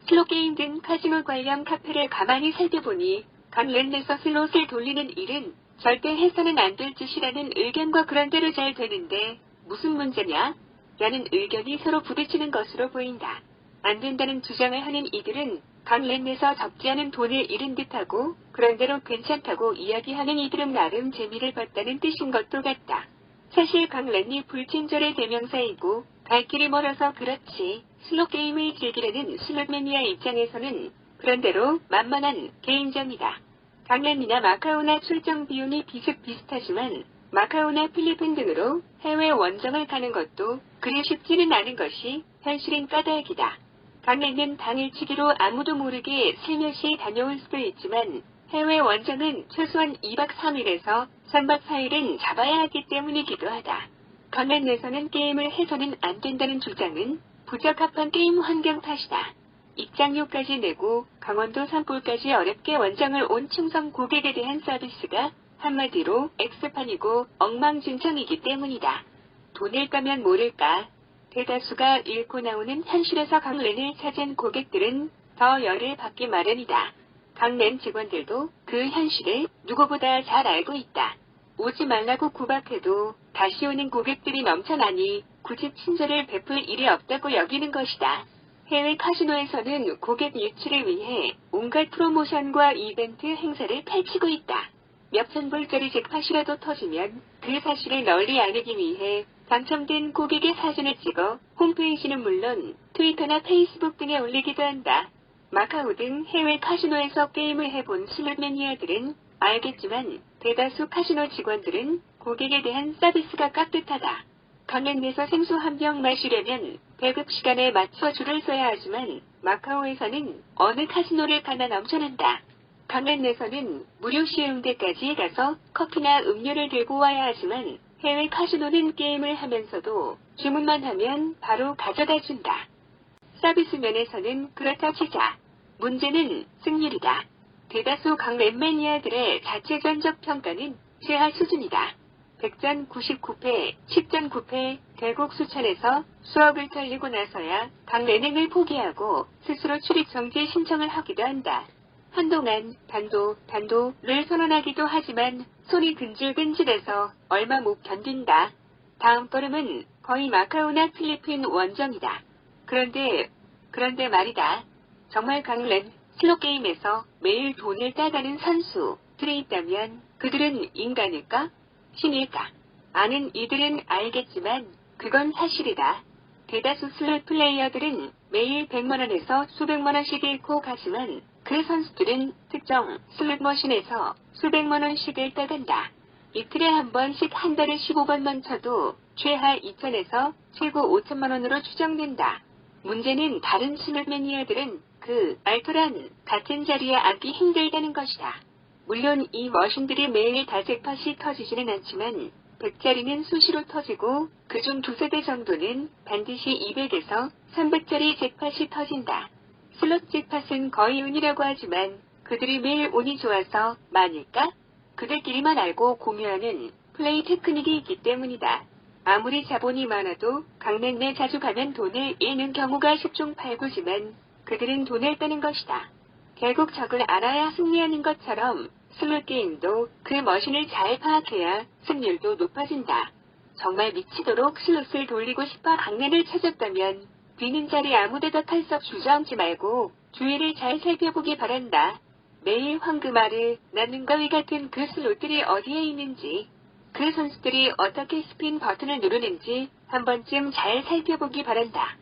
슬롯게임 등 카지노 관련 카페를 가만히 살펴보니 강랜에서 슬롯을 돌리는 일은 절대 해서는 안 될 짓이라는 의견과 그런대로 잘 되는데 무슨 문제냐? 라는 의견이 서로 부딪히는 것으로 보인다. 안 된다는 주장을 하는 이들은 강랜에서 적지 않은 돈을 잃은 듯하고 그런대로 괜찮다고 이야기하는 이들은 나름 재미를 봤다는 뜻인 것도 같다. 사실 강랜이 불친절의 대명사이고 갈 길이 멀어서 그렇지 슬롯게임을 즐기려는 슬롯 매니아 입장에서는 그런대로 만만한 개인전이다. 강랜이나 마카오나 출장 비용이 비슷비슷하지만 마카오나 필리핀 등으로 해외 원정을 가는 것도 그리 쉽지는 않은 것이 현실인 까닭이다. 강랜은 당일치기로 아무도 모르게 슬며시 다녀올 수도 있지만 해외 원정은 최소한 2박 3일에서 3박 4일은 잡아야 하기 때문이기도 하다. 강랜에서는 게임을 해서는 안 된다는 주장은 부적합한 게임 환경 탓이다. 입장료까지 내고 강원도 산골까지 어렵게 원정을 온 충성 고객에 대한 서비스가 한마디로 X판이고 엉망진창이기 때문이다. 돈을 까면 모를까. 대다수가 잃고 나오는 현실에서 강랜을 찾은 고객들은 더 열을 받기 마련이다. 강랜 직원들도 그 현실을 누구보다 잘 알고 있다. 오지 말라고 구박해도 다시 오는 고객들이 넘쳐나니 굳이 친절을 베풀 일이 없다고 여기는 것이다. 해외 카지노에서는 고객 유치를 위해 온갖 프로모션과 이벤트 행사를 펼치고 있다. 몇천 불짜리 잭팟이라도 터지면 그 사실을 널리 알리기 위해 당첨된 고객의 사진을 찍어 홈페이지는 물론 트위터나 페이스북 등에 올리기도 한다. 마카오 등 해외 카지노에서 게임을 해본 슬롯 매니아들은 알겠지만 대다수 카지노 직원들은 고객에 대한 서비스가 깍듯하다. 강랜에서 생수 한 병 마시려면 배급 시간에 맞춰 줄을 서야 하지만 마카오에서는 어느 카지노를 가나 넘쳐난다. 강랜에서는 무료 시음대까지 가서 커피나 음료를 들고 와야 하지만 해외 카지노는 게임을 하면서도 주문만 하면 바로 가져다 준다. 서비스 면에서는 그렇다 치자. 문제는 승률이다. 대다수 강랜 매니아들의 자체 전적 평가는 최하 수준이다. 100전 99패, 10전 9패, 결국 수천에서 수억을 털리고 나서야 강랜행을 포기하고 스스로 출입 정지 신청을 하기도 한다. 한동안 단도를 선언하기도 하지만 손이 근질근질해서 얼마 못 견딘다. 다음 걸음은 거의 마카오나 필리핀 원정이다. 그런데 말이다. 정말 강랜 슬롯게임에서 매일 돈을 따가는 선수들이 있다면 그들은 인간일까? 신일까? 아는 이들은 알겠지만 그건 사실이다. 대다수 슬롯 플레이어들은 매일 100만원에서 수백만원씩 잃고 가지만 그 선수들은 특정 슬롯 머신에서 수백만원씩을 따간다. 이틀에 한 번씩 한 달에 15번만 쳐도 최하 2천에서 최고 5천만원으로 추정된다. 문제는 다른 슬롯 매니아들은 그 알토란 같은 자리에 앉기 힘들다는 것이다. 물론 이 머신들이 매일 다 잭팟이 터지지는 않지만 100짜리는 수시로 터지고 그중 두세 대 정도는 반드시 200에서 300짜리 잭팟이 터진다. 슬롯 잭팟은 거의 운이라고 하지만 그들이 매일 운이 좋아서 많을까? 그들끼리만 알고 공유하는 플레이 테크닉이 있기 때문이다. 아무리 자본이 많아도 강랜 내 자주 가면 돈을 잃는 경우가 10중 8구지만 그들은 돈을 따는 것이다. 결국 적을 알아야 승리하는 것처럼 슬롯 게임도 그 머신을 잘 파악해야 승률도 높아진다. 정말 미치도록 슬롯을 돌리고 싶어 강랜을 찾았다면 비는 자리 아무데도 털썩 주저앉지 말고 주위를 잘 살펴보기 바란다. 매일 황금알을 낳는 거위 같은 그 슬롯들이 어디에 있는지, 그 선수들이 어떻게 스핀 버튼을 누르는지 한 번쯤 잘 살펴보기 바란다.